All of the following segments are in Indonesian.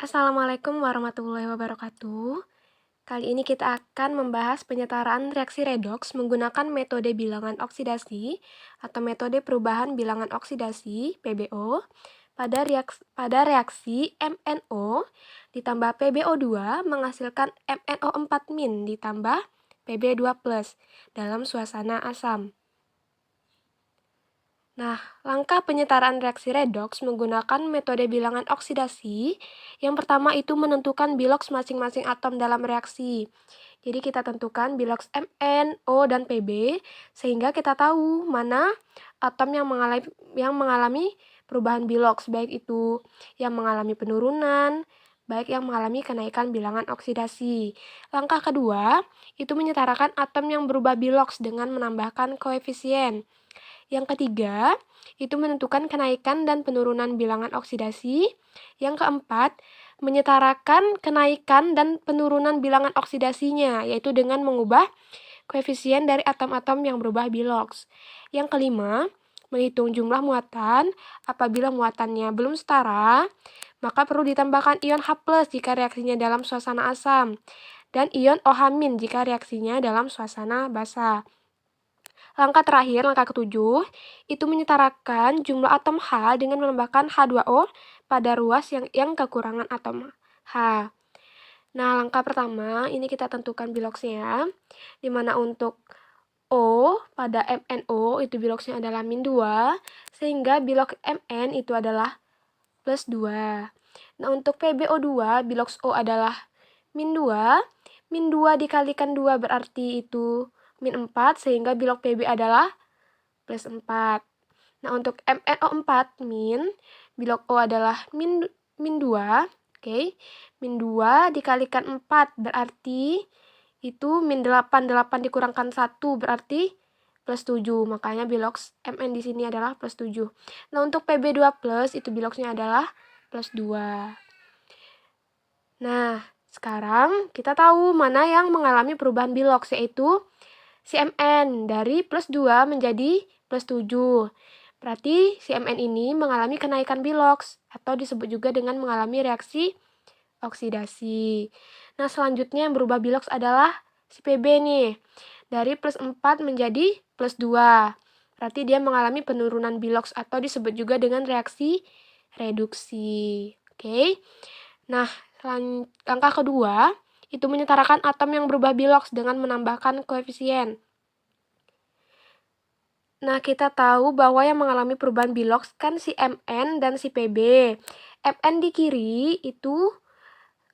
Assalamualaikum warahmatullahi wabarakatuh. Kali ini kita akan membahas penyetaraan reaksi redoks menggunakan metode bilangan oksidasi atau metode perubahan bilangan oksidasi (PBO) pada reaksi MnO ditambah PbO2 menghasilkan MnO4- ditambah Pb2+ dalam suasana asam. Nah, langkah penyetaraan reaksi redoks menggunakan metode bilangan oksidasi. Yang pertama itu menentukan biloks masing-masing atom dalam reaksi. Jadi kita tentukan biloks Mn, O, dan Pb, sehingga kita tahu mana atom yang mengalami perubahan biloks, baik itu yang mengalami penurunan, baik yang mengalami kenaikan bilangan oksidasi. Langkah kedua, itu menyetarakan atom yang berubah biloks dengan menambahkan koefisien. Yang ketiga, itu menentukan kenaikan dan penurunan bilangan oksidasi. Yang keempat, menyetarakan kenaikan dan penurunan bilangan oksidasinya, yaitu dengan mengubah koefisien dari atom-atom yang berubah biloks. Yang kelima, menghitung jumlah muatan. Apabila muatannya belum setara, maka perlu ditambahkan ion H+ jika reaksinya dalam suasana asam, dan ion OH- jika reaksinya dalam suasana basa. Langkah terakhir, langkah ketujuh, itu menyetarakan jumlah atom H dengan menambahkan H2O pada ruas yang kekurangan atom H. Nah, langkah pertama, ini kita tentukan biloksnya, dimana untuk O pada MnO itu biloksnya adalah -2, sehingga bilok Mn itu adalah +2. Nah, untuk PbO2, biloks O adalah -2, -2 dikalikan 2 berarti itu -4, sehingga bilok Pb adalah +4. Nah, untuk MnO4 bilok O adalah -2, oke. -2 dikalikan 4 berarti itu -8, 8 dikurangkan 1 berarti +7. Makanya biloks Mn di sini adalah +7. Nah, untuk Pb2+ itu biloksnya adalah +2. Nah, sekarang kita tahu mana yang mengalami perubahan biloks, yaitu si Mn dari +2 menjadi +7. Berarti si Mn ini mengalami kenaikan biloks, atau disebut juga dengan mengalami reaksi oksidasi. Nah, selanjutnya yang berubah biloks adalah si Pb nih. Dari +4 menjadi +2. Berarti dia mengalami penurunan biloks, atau disebut juga dengan reaksi reduksi. Oke. Nah, langkah kedua, itu menyetarakan atom yang berubah biloks dengan menambahkan koefisien. Nah, kita tahu bahwa yang mengalami perubahan biloks kan si Mn dan si Pb. Mn di kiri itu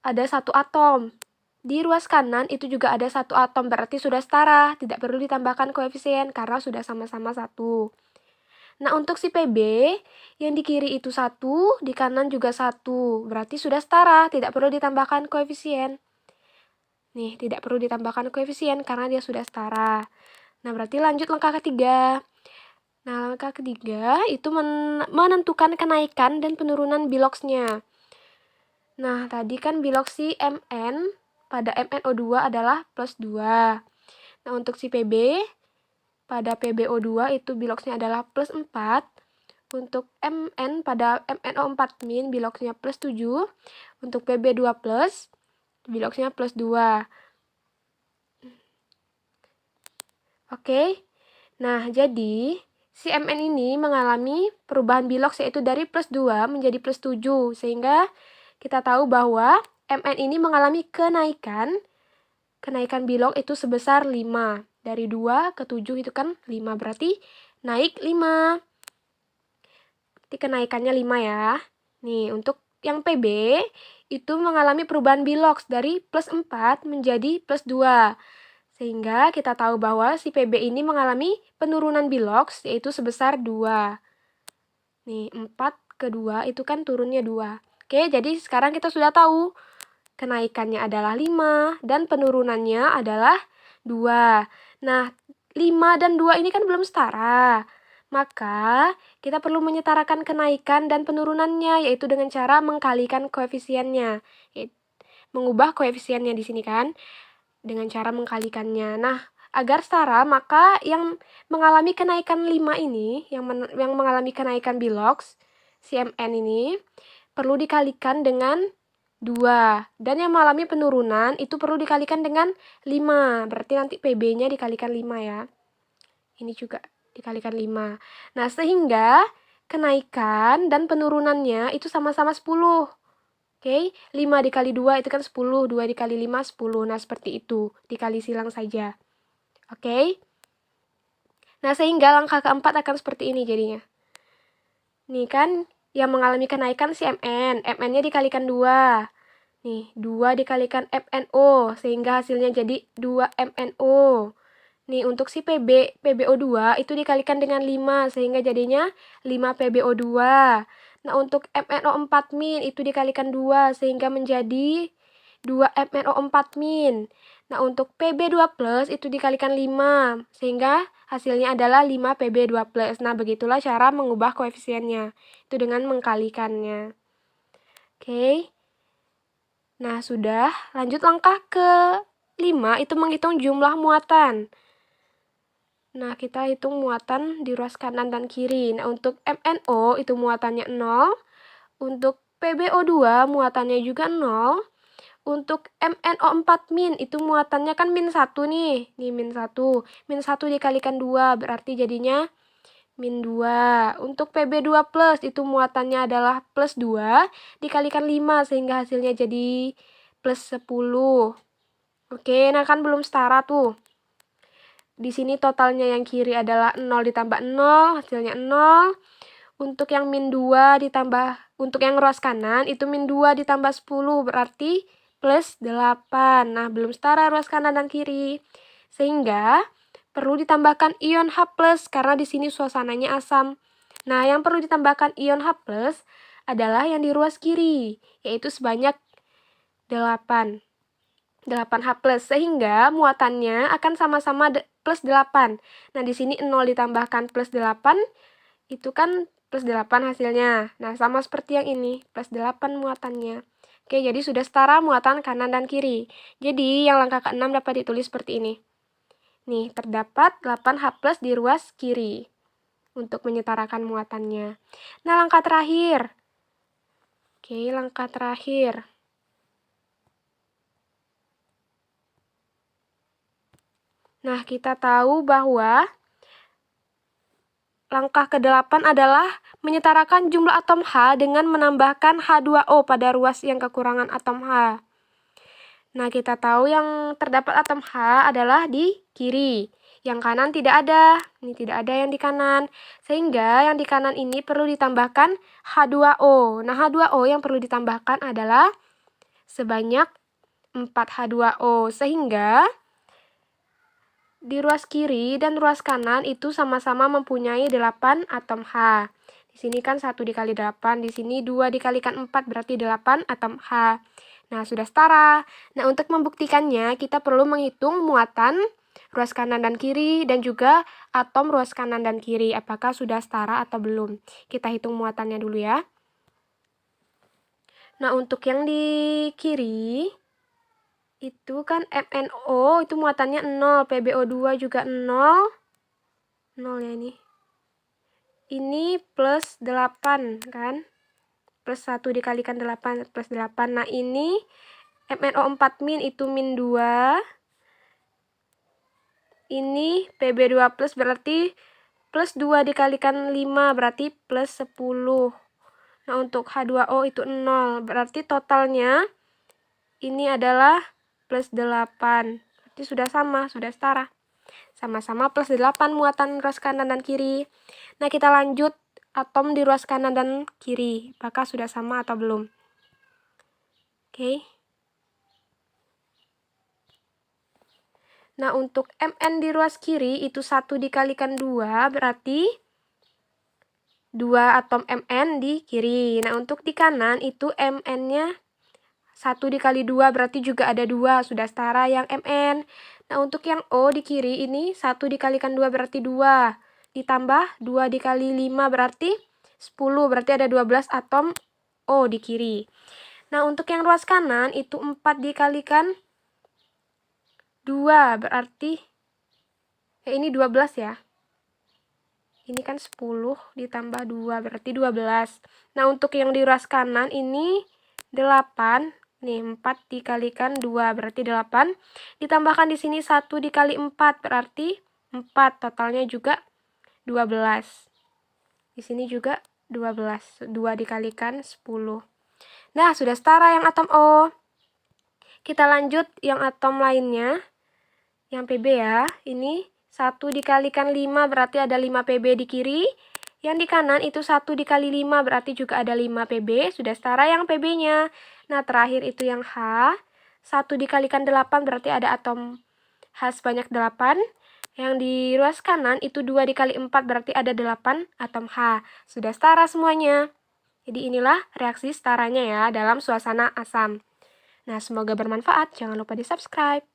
ada satu atom. Di ruas kanan itu juga ada satu atom, berarti sudah setara, tidak perlu ditambahkan koefisien karena sudah sama-sama satu. Nah, untuk si Pb, yang di kiri itu 1, di kanan juga 1, berarti sudah setara, tidak perlu ditambahkan koefisien. Nih, tidak perlu ditambahkan koefisien karena dia sudah setara. Nah, berarti lanjut langkah ketiga. Nah, langkah ketiga itu menentukan kenaikan dan penurunan biloksnya. Nah, tadi kan biloks si Mn pada MnO2 adalah +2. Nah, untuk si Pb pada PbO2 itu biloksnya adalah +4. Untuk Mn pada MnO4- biloksnya +7. Untuk Pb2+, biloksnya +2. Oke. Nah, jadi si Mn ini mengalami perubahan biloks, yaitu dari +2 menjadi +7, sehingga kita tahu bahwa Mn ini mengalami kenaikan bilok itu sebesar 5. Dari 2 ke 7 itu kan 5, berarti naik 5. Berarti kenaikannya 5 ya. Nih, untuk yang Pb itu mengalami perubahan biloks dari +4 menjadi +2. Sehingga kita tahu bahwa si Pb ini mengalami penurunan biloks, yaitu sebesar 2. Nih, 4 ke 2 itu kan turunnya 2. Oke, jadi sekarang kita sudah tahu kenaikannya adalah 5 dan penurunannya adalah 2. Nah, 5 dan 2 ini kan belum setara. Maka, kita perlu menyetarakan kenaikan dan penurunannya, yaitu dengan cara mengkalikan koefisiennya. Mengubah koefisiennya di sini kan, dengan cara mengkalikannya. Nah, agar setara, maka yang mengalami kenaikan 5 ini, yang mengalami kenaikan biloks, si Mn ini, perlu dikalikan dengan 2. Dan yang mengalami penurunan itu perlu dikalikan dengan 5. Berarti nanti PB-nya dikalikan 5 ya. Ini juga dikalikan 5. Nah, sehingga kenaikan dan penurunannya itu sama-sama 10. Oke, 5 dikali 2 itu kan 10, 2 dikali 5, 10. Nah, seperti itu. Dikali silang saja. Oke. Nah, sehingga langkah keempat akan seperti ini jadinya. Nih kan, yang mengalami kenaikan si MN. MN-nya dikalikan 2. Nih, 2 dikalikan MNO, sehingga hasilnya jadi 2 MNO. Nih, untuk si PbO2 itu dikalikan dengan 5, sehingga jadinya 5 PbO2. Nah, untuk MnO4- itu dikalikan 2, sehingga menjadi 2 MnO4-. Nah, untuk Pb2+ itu dikalikan 5, sehingga hasilnya adalah 5 Pb2+. Nah, begitulah cara mengubah koefisiennya. Itu dengan mengkalikannya. Oke. Nah, sudah. Lanjut langkah ke-5, itu menghitung jumlah muatan. Nah, kita hitung muatan di ruas kanan dan kiri. Nah, untuk MNO itu muatannya 0. Untuk PbO2 muatannya juga 0. Untuk MnO4- itu muatannya kan -1 nih. Nih, -1. -1 dikalikan 2, berarti jadinya -2. Untuk Pb2+ itu muatannya adalah +2 dikalikan 5, sehingga hasilnya jadi +10. Oke, nah kan belum setara tuh. Di sini totalnya yang kiri adalah 0 ditambah 0, hasilnya 0. Untuk yang -2 ditambah, untuk yang ruas kanan itu -2 ditambah 10, berarti +8. Nah, belum setara ruas kanan dan kiri. Sehingga perlu ditambahkan ion H+, karena di sini suasananya asam. Nah, yang perlu ditambahkan ion H+ adalah yang di ruas kiri, yaitu sebanyak 8. 8H+, sehingga muatannya akan sama-sama +8. Nah, di sini 0 ditambahkan +8, itu kan +8 hasilnya. Nah, sama seperti yang ini, +8 muatannya. Oke, jadi sudah setara muatan kanan dan kiri. Jadi, yang langkah ke-6 dapat ditulis seperti ini. Nih, terdapat 8H+ di ruas kiri untuk menyetarakan muatannya. Nah, langkah terakhir. Oke, langkah terakhir. Nah, kita tahu bahwa langkah ke-8 adalah menyetarakan jumlah atom H dengan menambahkan H2O pada ruas yang kekurangan atom H. Nah, kita tahu yang terdapat atom H adalah di kiri. Yang kanan tidak ada. Ini tidak ada yang di kanan. Sehingga yang di kanan ini perlu ditambahkan H2O. Nah, H2O yang perlu ditambahkan adalah sebanyak 4 H2O. Sehingga di ruas kiri dan ruas kanan itu sama-sama mempunyai 8 atom H. Di sini kan 1 dikali 8, di sini 2 dikalikan 4 berarti 8 atom H. Nah, sudah setara. Nah, untuk membuktikannya kita perlu menghitung muatan ruas kanan dan kiri dan juga atom ruas kanan dan kiri. Apakah sudah setara atau belum? Kita hitung muatannya dulu ya. Nah, untuk yang di kiri itu kan MNO itu muatannya 0, PbO2 juga 0. 0 ya ini. Ini +8 kan. +1 dikalikan 8 +8. Nah, ini MnO4- itu -2. Ini Pb2+ berarti +2 dikalikan 5 berarti +10. Nah, untuk H2O itu 0. Berarti totalnya ini adalah +8. Berarti sudah sama, sudah setara. Sama-sama +8 muatan ruas kanan dan kiri. Nah, kita lanjut atom di ruas kanan dan kiri. Apakah sudah sama atau belum? Oke. Nah, untuk Mn di ruas kiri itu 1 dikalikan 2 berarti 2 atom Mn di kiri. Nah, untuk di kanan itu Mn-nya 1 dikali 2 berarti juga ada 2, sudah setara yang Mn. Nah, untuk yang O di kiri ini 1 dikalikan 2 berarti 2. Ditambah 2 dikali 5 berarti 10, berarti ada 12 atom O di kiri. Nah, untuk yang ruas kanan itu 4 dikalikan 2 berarti ini 12 ya. Ini kan 10 ditambah 2 berarti 12. Nah, untuk yang di ruas kanan ini 8 Nih, 4 dikalikan 2 berarti 8. Ditambahkan di sini 1 dikali 4 berarti 4. Totalnya juga 12. Di sini juga 12. 2 dikalikan 10. Nah, sudah setara yang atom O. Kita lanjut yang atom lainnya. Yang PB ya. Ini 1 dikalikan 5 berarti ada 5 PB di kiri. Yang di kanan itu 1 dikali 5 berarti juga ada 5 PB. Sudah setara yang PB-nya. Nah, terakhir itu yang H. 1 dikalikan 8 berarti ada atom H sebanyak 8. Yang di ruas kanan itu 2 dikali 4 berarti ada 8 atom H. Sudah setara semuanya. Jadi inilah reaksi setaranya ya dalam suasana asam. Nah, semoga bermanfaat. Jangan lupa di subscribe.